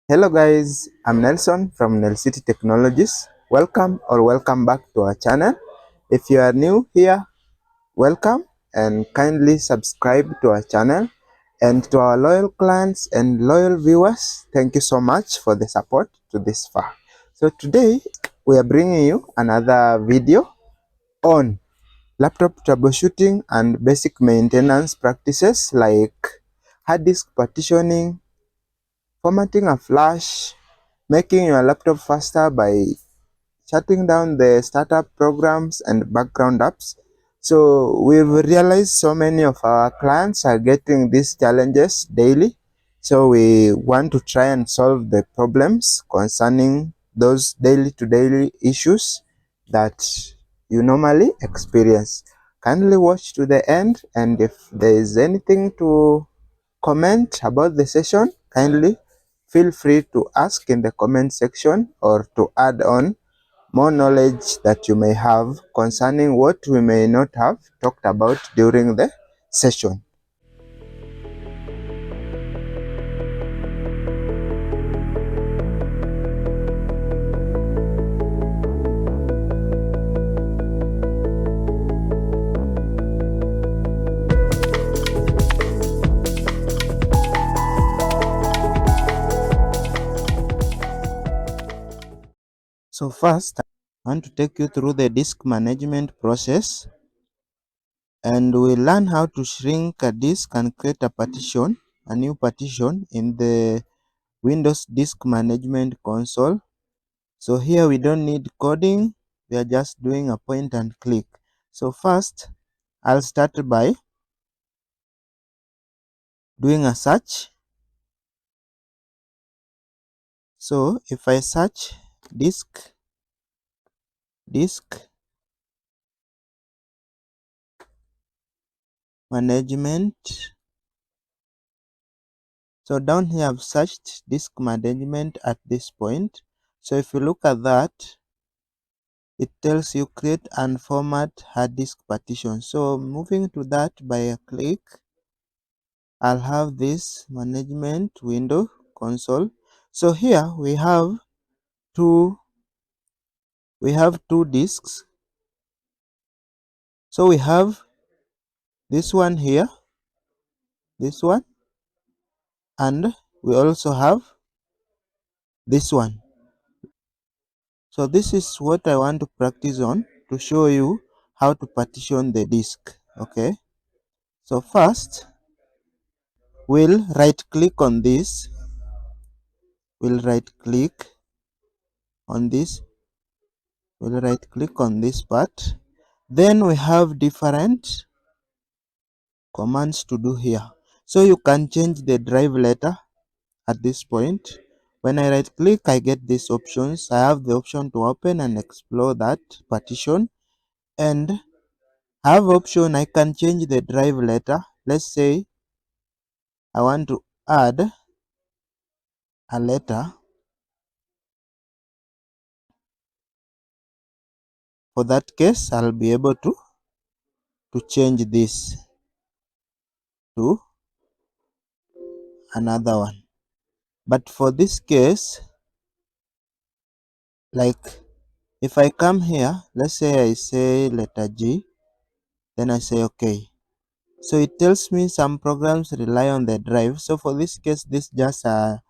Hello guys, I'm Nelson from Nel City Technologies. Welcome back to our channel. If you are new here, welcome and kindly subscribe to our channel. And to our loyal clients and loyal viewers, thank you so much for the support to this far. So today we are bringing you another video on laptop troubleshooting and basic maintenance practices like hard disk partitioning, formatting a flash, making your laptop faster by shutting down the startup programs and background apps. So we've realized so many of our clients are getting these challenges daily. So we want to try and solve the problems concerning those daily to daily issues that you normally experience. Kindly watch to the end, and if there is anything to comment about the session, kindly feel free to ask in the comment section or to add on more knowledge that you may have concerning what we may not have talked about during the session. So first, I want to take you through the disk management process, and we'll learn how to shrink a disk and create a new partition in the Windows Disk Management Console. So here we don't need coding, we are just doing a point and click. So first, I'll start by doing a search. So if I search disk management, so down here I've searched disk management at this point. So if you look at that, it tells you create and format hard disk partition. So moving to that by a click, I'll have this management window console. So here we have two disks. So we have this one here, this one, and we also have this one. So this is what I want to practice on to show you how to partition the disk. Okay, so first we'll right click on this, we'll right click on this, we'll right click on this part. Then we have different commands to do here. So you can change the drive letter at this point. When I right click, I get these options. I have the option to open and explore that partition, and I have option I can change the drive letter. Let's say I want to add a letter. For that case, I'll be able to change this to another one. But for this case, like if I come here, let's say I say letter G, then I say okay. So it tells me some programs rely on the drive. So for this case, this just an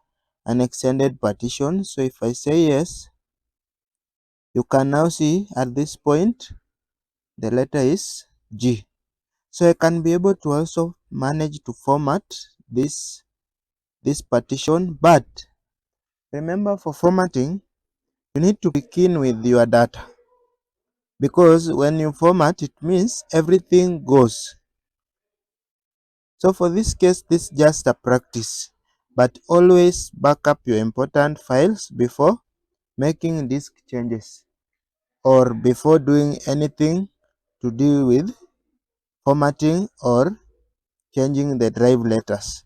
extended partition. So if I say yes, you can now see at this point the letter is G. So I can be able to also manage to format this partition, but remember, for formatting you need to begin with your data, because when you format it means everything goes. So for this case, this is just a practice, but always back up your important files before making disk changes or before doing anything to do with formatting or changing the drive letters.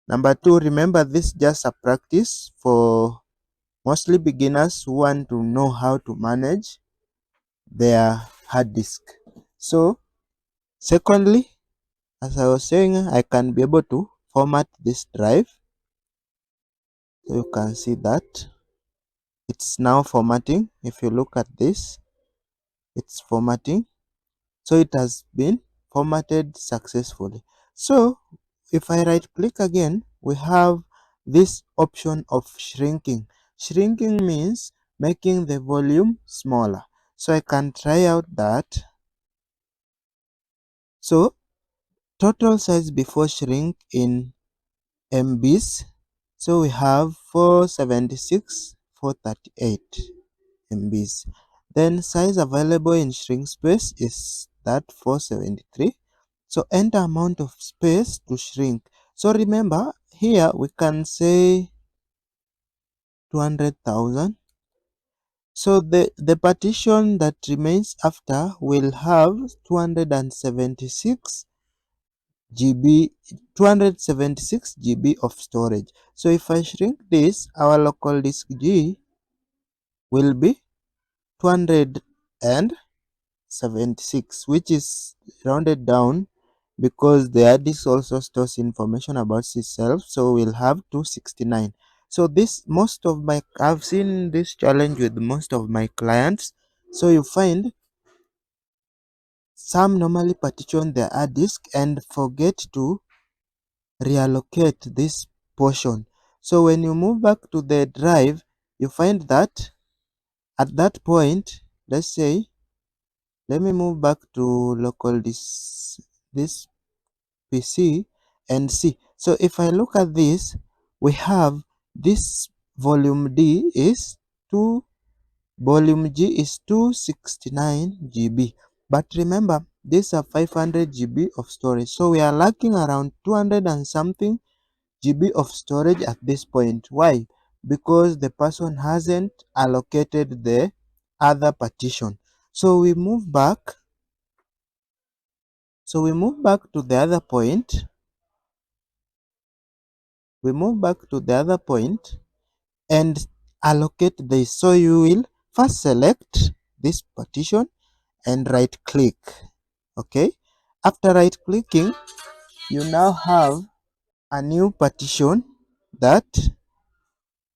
Number two, remember, this is just a practice for mostly beginners who want to know how to manage their hard disk. So secondly, as I was saying, I can be able to format this drive. So you can see that it's now formatting. If you look at this, it's formatting. So it has been formatted successfully. So if I right click again, we have this option of shrinking. Shrinking means making the volume smaller. So I can try out that. So total size before shrink in MBs. So we have 476, 438 MBs. Then size available in shrink space is that 473. So enter amount of space to shrink. So remember here we can say 200,000. So the partition that remains after will have 276 GB 276 GB of storage. So if I shrink this, our local disk G will be 276, which is rounded down because the hard disk also stores information about itself. So we'll have 269. So this most of my I've seen this challenge with most of my clients. So you find some normally partition their hard disk and forget to reallocate this portion. So when you move back to the drive, you find that at that point, let's say, let me move back to local this PC and see. So if I look at this, we have this volume D is 2, volume G is 269 GB. But remember, these are 500 GB of storage. So we are lacking around 200 and something GB of storage at this point. Why? Because the person hasn't allocated the other partition. So we move back. So we move back to the other point. We move back to the other point and allocate this. So you will first select this partition and right click. Okay. After right clicking, you now have a new partition that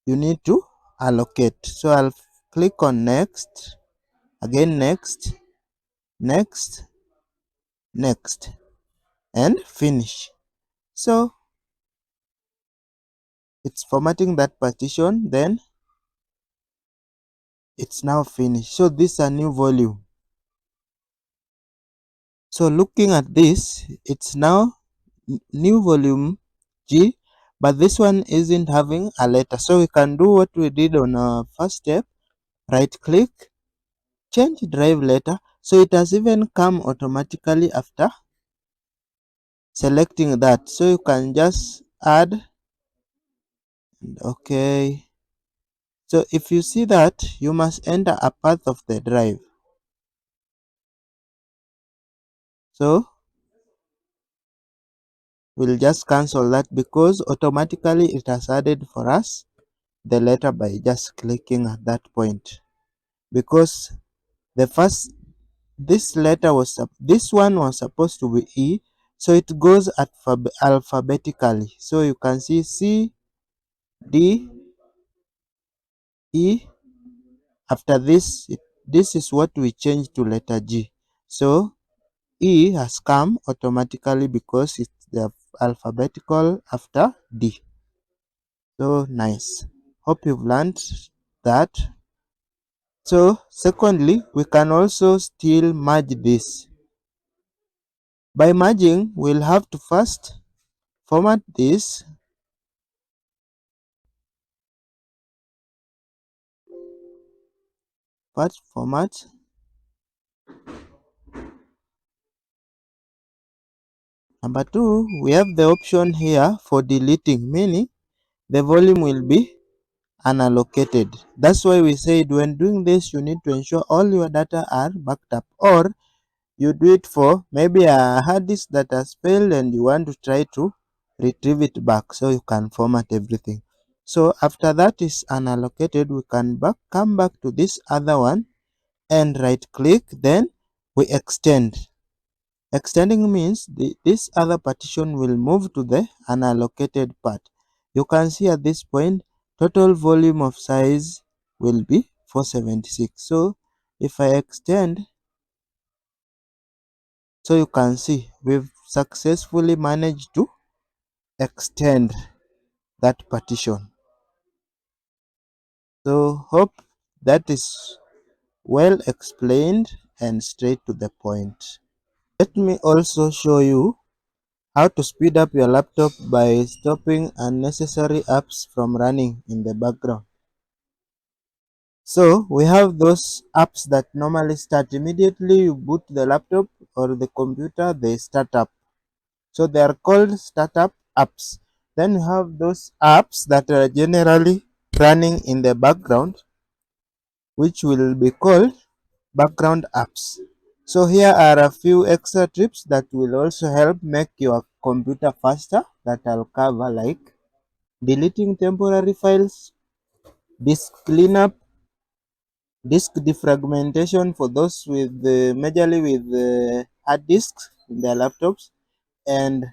you need to allocate. So I'll click on next, again next, next, next, and finish. So it's formatting that partition, then it's now finished. So this is a new volume. So looking at this, it's now new volume G, but this one isn't having a letter. So we can do what we did on our first step, right click, change drive letter. So it has even come automatically after selecting that. So you can just add, okay. So if you see that, you must enter a path of the drive. So we'll just cancel that because automatically it has added for us the letter by just clicking at that point. Because the first, this letter was, this one was supposed to be E, so it goes alphabetically. So you can see C, D, E. After this, this is what we change to letter G. So E has come automatically because it's the alphabetical after D. So nice. Hope you've learned that. So secondly, we can also still merge this. By merging, we'll have to first format this. First format. Number two, we have the option here for deleting, meaning the volume will be unallocated. That's why we said when doing this, you need to ensure all your data are backed up, or you do it for maybe a hard disk that has failed and you want to try to retrieve it back, so you can format everything. So after that is unallocated, we can come back to this other one and right click, then we extend. Extending means this other partition will move to the unallocated part. You can see at this point total volume of size will be 476. So if I extend, so you can see we've successfully managed to extend that partition. So hope that is well explained and straight to the point. Let me also show you how to speed up your laptop by stopping unnecessary apps from running in the background. So we have those apps that normally start immediately you boot the laptop or the computer, they start up. So they are called startup apps. Then you have those apps that are generally running in the background, which will be called background apps. So here are a few extra tips that will also help make your computer faster that I'll cover, like deleting temporary files, disk cleanup, disk defragmentation for those with majorly with hard disks in their laptops, and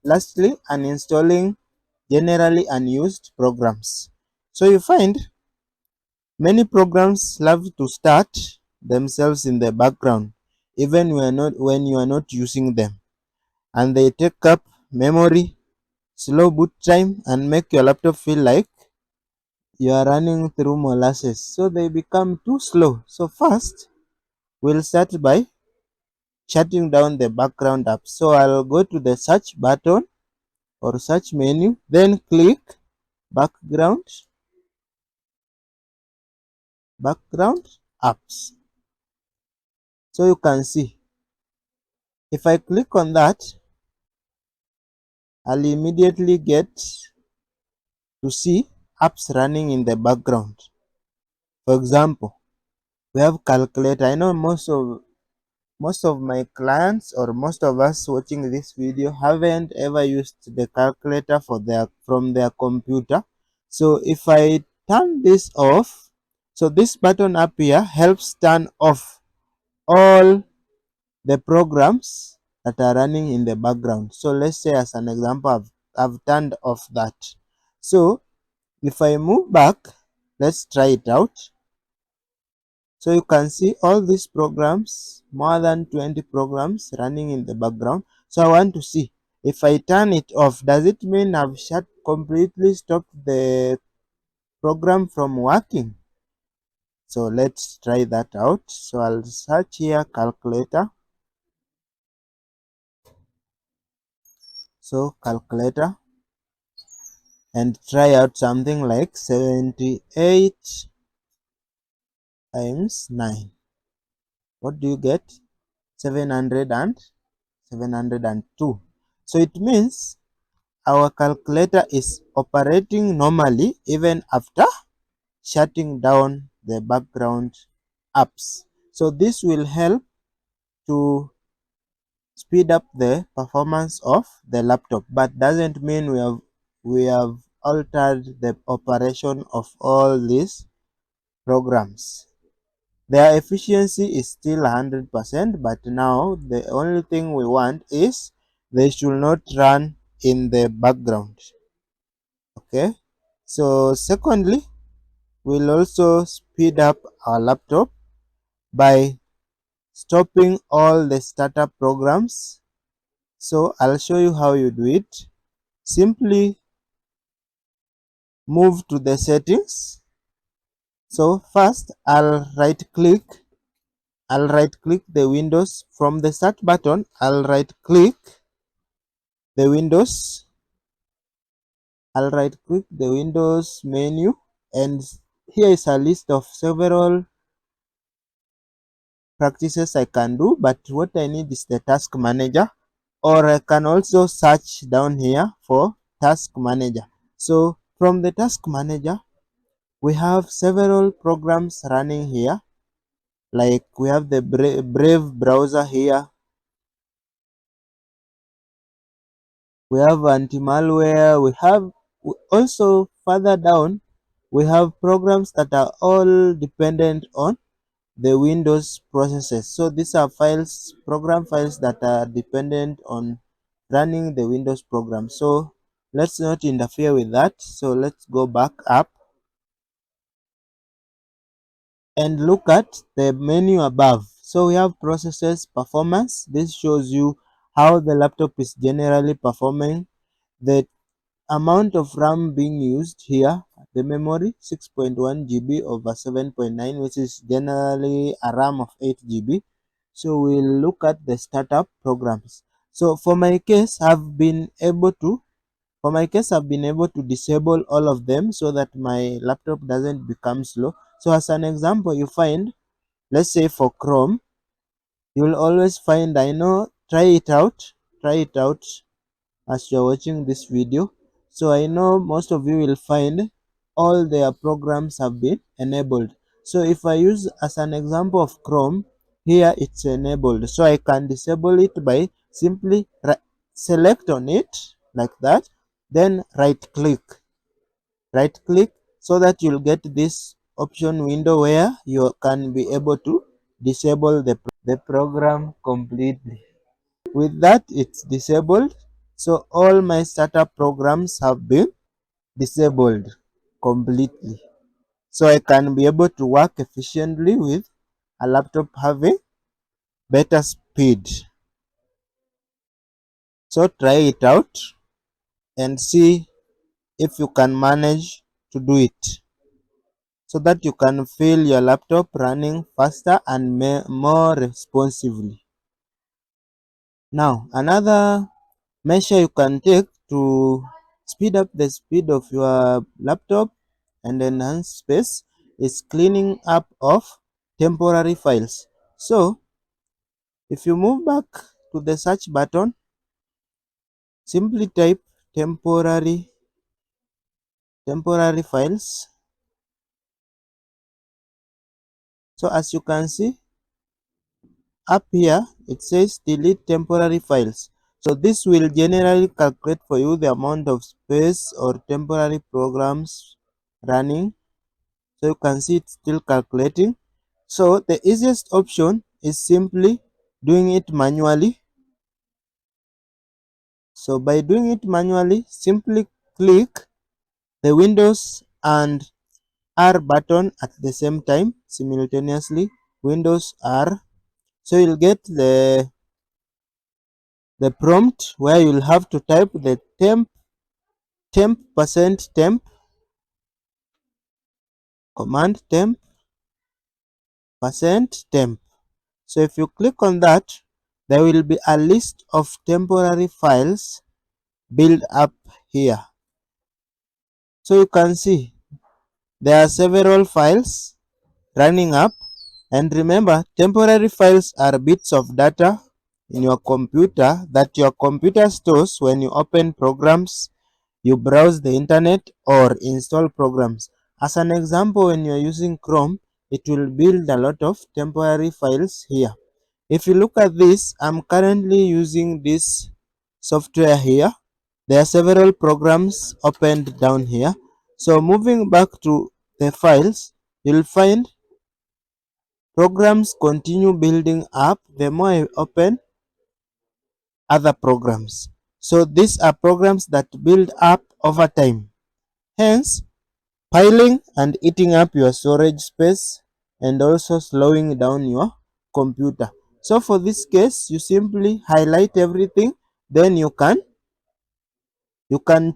lastly uninstalling generally unused programs. So you find many programs love to start themselves in the background even when you are not using them, and they take up memory, slow boot time, and make your laptop feel like you are running through molasses. So they become too slow. So first, we'll start by shutting down the background app. So I'll go to the search button or search menu, then click background apps. So you can see if I click on that, I'll immediately get to see apps running in the background. For example, we have calculator. I know most of my clients or most of us watching this video haven't ever used the calculator from their computer. So if I turn this off, so this button up here helps turn off all the programs that are running in the background. So let's say as an example, I've turned off that. So if I move back, let's try it out. So you can see all these programs, more than 20 programs running in the background. So I want to see if I turn it off, does it mean I've completely stopped the program from working? So let's try that out. So I'll search here calculator. So calculator, and try out something like 78 times 9. What do you get? 702. So it means our calculator is operating normally even after shutting down the background apps. So this will help to speed up the performance of the laptop, but doesn't mean we have altered the operation of all these programs. Their efficiency is still 100%, but now the only thing we want is they should not run in the background. Okay, so secondly, we'll also speed up our laptop by stopping all the startup programs. So I'll show you how you do it. Simply move to the settings. So first I'll right click the Windows. From the start button, I'll right click the Windows. I'll right click the Windows menu, and here is a list of several practices I can do, but what I need is the task manager, or I can also search down here for task manager. So from the task manager, we have several programs running here, like we have the Brave browser here, we have anti-malware, we have also further down we have programs that are all dependent on the Windows processes. So these are program files that are dependent on running the Windows program. So let's not interfere with that. So let's go back up. and look at the menu above. So we have processes performance. This shows you how the laptop is generally performing, the amount of RAM being used here, the memory 6.1 GB over 7.9, which is generally a RAM of 8 GB. So we'll look at the startup programs. So for my case, I've been able to disable all of them so that my laptop doesn't become slow. So as an example, you find, let's say for Chrome, you'll always find, try it out as you're watching this video. So I know most of you will find all their programs have been enabled. So if I use as an example of Chrome, here it's enabled. So I can disable it by simply select on it like that, then right click, so that you'll get this option window where you can be able to disable the program completely. With that, it's disabled. So all my startup programs have been disabled completely. So I can be able to work efficiently with a laptop having better speed. So try it out and see if you can manage to do it, so that you can feel your laptop running faster and more responsively. Now, another measure you can take to speed up the speed of your laptop and enhance space is cleaning up of temporary files. So if you move back to the search button, simply type temporary files. So as you can see up here, it says delete temporary files. So this will generally calculate for you the amount of space or temporary programs running. So you can see it's still calculating. So the easiest option is simply doing it manually. So by doing it manually, simply click the Windows and R button at the same time, simultaneously, Windows R. So you'll get the prompt where you'll have to type the temp command temp. So if you click on that, there will be a list of temporary files build up here. So you can see there are several files running up, and remember, temporary files are bits of data in your computer that your computer stores when you open programs, you browse the internet, or install programs. As an example, when you're using Chrome, it will build a lot of temporary files here. If you look at this, I'm currently using this software here. There are several programs opened down here. So moving back to the files, you'll find programs continue building up the more I open other programs. So these are programs that build up over time, hence piling and eating up your storage space and also slowing down your computer. So for this case, you simply highlight everything, then you can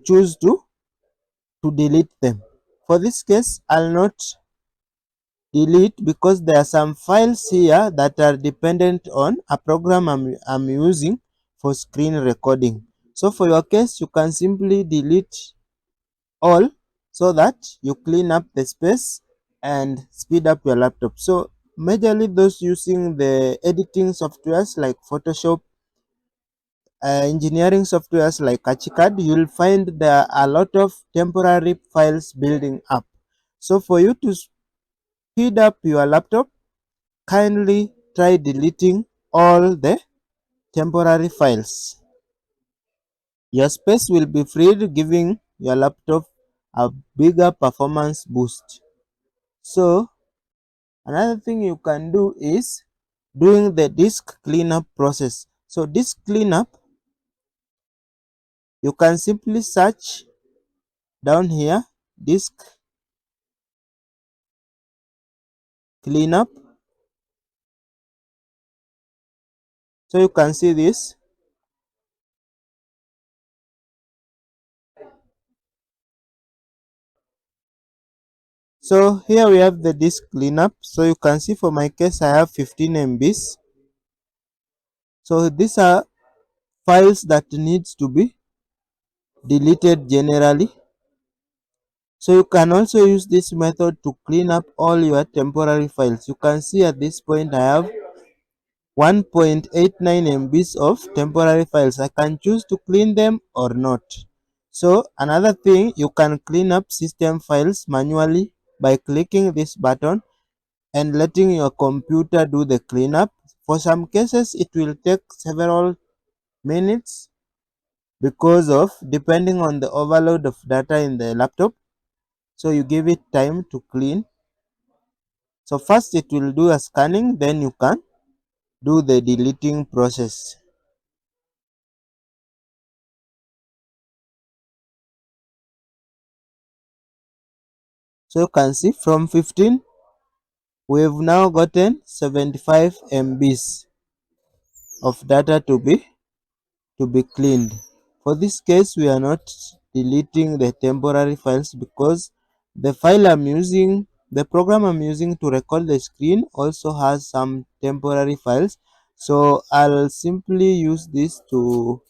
choose to delete them. For this case, I'll not delete because there are some files here that are dependent on a program I'm using for screen recording. So for your case, you can simply delete all so that you clean up the space and speed up your laptop. So majorly those using the editing softwares like Photoshop, engineering softwares like Archicad, you'll find there are a lot of temporary files building up. So for you to speed up your laptop, kindly try deleting all the temporary files. Your space will be freed, giving your laptop a bigger performance boost. So another thing you can do is doing the disk cleanup process. So disk cleanup, you can simply search down here disk cleanup. So you can see this. So here we have the disk cleanup. So you can see for my case I have 15 MBs. So these are files that needs to be deleted generally. So you can also use this method to clean up all your temporary files. You can see at this point I have 1.89 MBs of temporary files. I can choose to clean them or not. So another thing, you can clean up system files manually by clicking this button and letting your computer do the cleanup. For some cases, it will take several minutes because of depending on the overload of data in the laptop. So you give it time to clean. So first it will do a scanning, then you can do the deleting process. So you can see from 15 we've now gotten 75 MBs of data to be cleaned. For this case, we are not deleting the temporary files because the program I'm using to record the screen also has some temporary files. So I'll simply use this to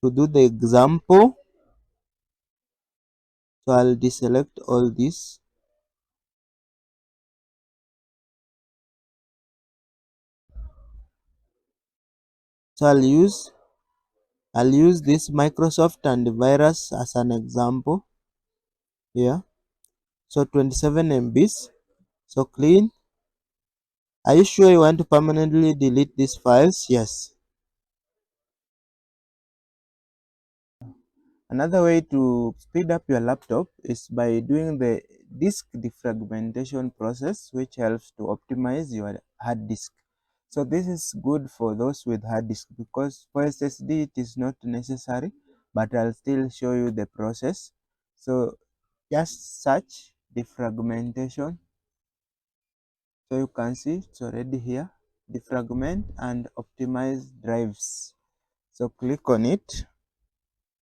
do the example. So I'll deselect all this. So I'll use this Microsoft antivirus as an example here. So 27 MBs. So clean. Are you sure you want to permanently delete these files? Yes. Another way to speed up your laptop is by doing the disk defragmentation process, which helps to optimize your hard disk. So this is good for those with hard disk because for SSD it is not necessary, but I'll still show you the process. So just search defragmentation. So you can see it's already here. Defragment and optimize drives. So click on it.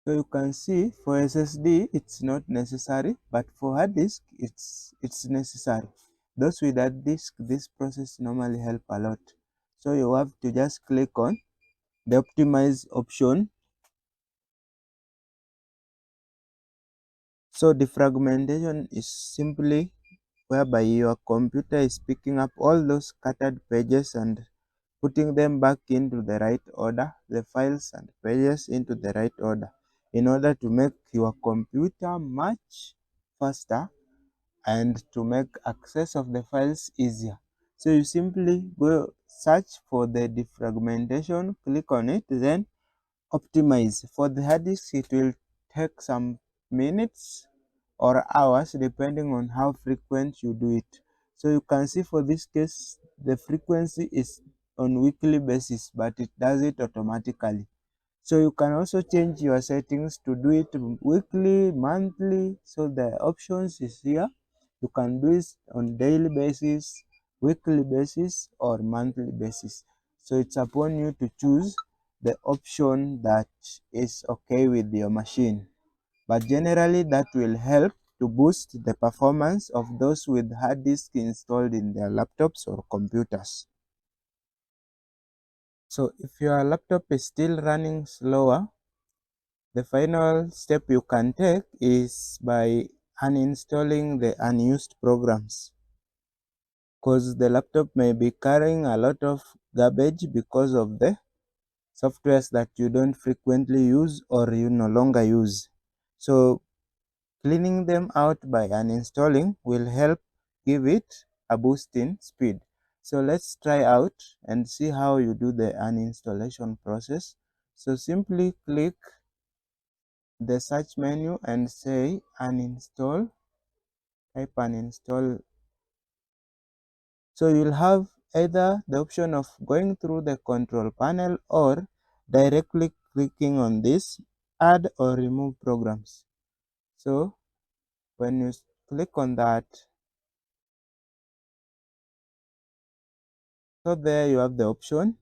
So you can see for SSD it's not necessary, but for hard disk it's necessary. Those with hard disk, this process normally help a lot. So you have to just click on the optimize option. So defragmentation is simply whereby your computer is picking up all those scattered pages and putting them back into the right order, the files and pages into the right order, in order to make your computer much faster and to make access of the files easier. So you simply go search for the defragmentation, click on it, then optimize. For the hard disk, it will take some minutes or hours depending on how frequent you do it. So you can see for this case, the frequency is on weekly basis, but it does it automatically. So you can also change your settings to do it weekly, monthly. So the options is here. You can do it on daily basis, weekly basis, or monthly basis. So it's upon you to choose the option that is okay with your machine. But generally that will help to boost the performance of those with hard disk installed in their laptops or computers. So if your laptop is still running slower, the final step you can take is by uninstalling the unused programs, because the laptop may be carrying a lot of garbage because of the softwares that you don't frequently use or you no longer use. So cleaning them out by uninstalling will help give it a boost in speed. So let's try out and see how you do the uninstallation process. So simply click the search menu and say uninstall, type uninstall. So you'll have either the option of going through the control panel or directly clicking on this add or remove programs. So when you click on that, So there you have the option.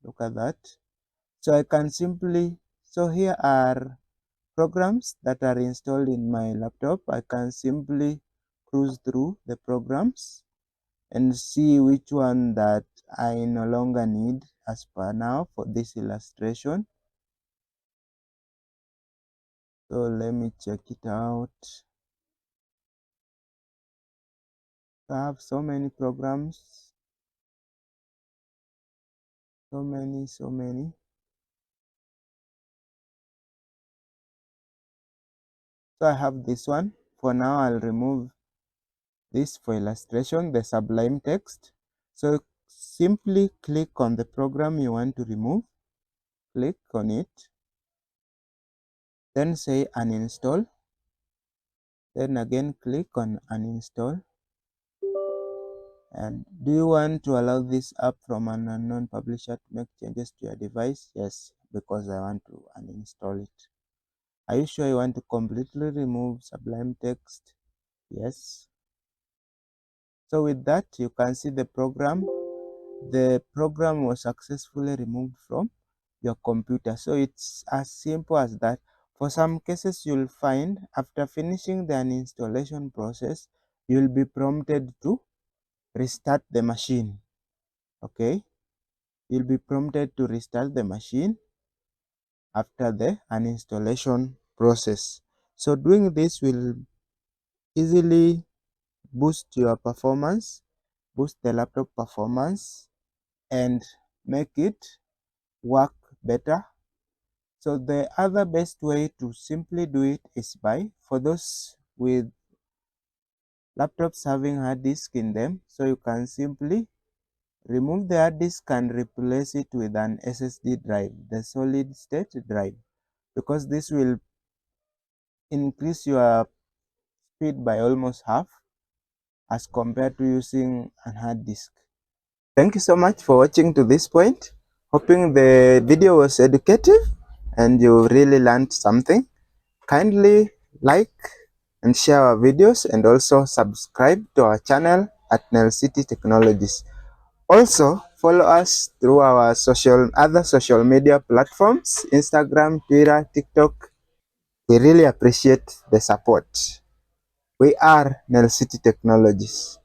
Look at that. So I can simply, so here are programs that are installed in my laptop. I can simply cruise through the programs and see which one that I no longer need as per now for this illustration. So let me check it out. I have so many programs, so many. So I have this one. For now, I'll remove this for illustration, the Sublime Text. So simply click on the program you want to remove, click on it, then say uninstall, then again click on uninstall. And do you want to allow this app from an unknown publisher to make changes to your device? Yes, because I want to uninstall it. Are you sure you want to completely remove Sublime Text? Yes. So with that, you can see the program was successfully removed from your computer. So it's as simple as that. For some cases, you'll find after finishing the uninstallation process, you'll be prompted to restart the machine. Okay, you'll be prompted to restart the machine after the uninstallation process. So doing this will easily boost your performance, boost the laptop performance, and make it work better. So the other best way to simply do it is by, for those with laptops having hard disk in them, so you can simply remove the hard disk and replace it with an SSD drive, the solid state drive, because this will increase your speed by almost half as compared to using an hard disk. Thank you so much for watching to this point. Hoping the video was educative and you really learned something. Kindly like and share our videos and also subscribe to our channel at Nel City Technologies. Also, follow us through our other social media platforms, Instagram, Twitter, TikTok. We really appreciate the support. We are Nel City Technologies.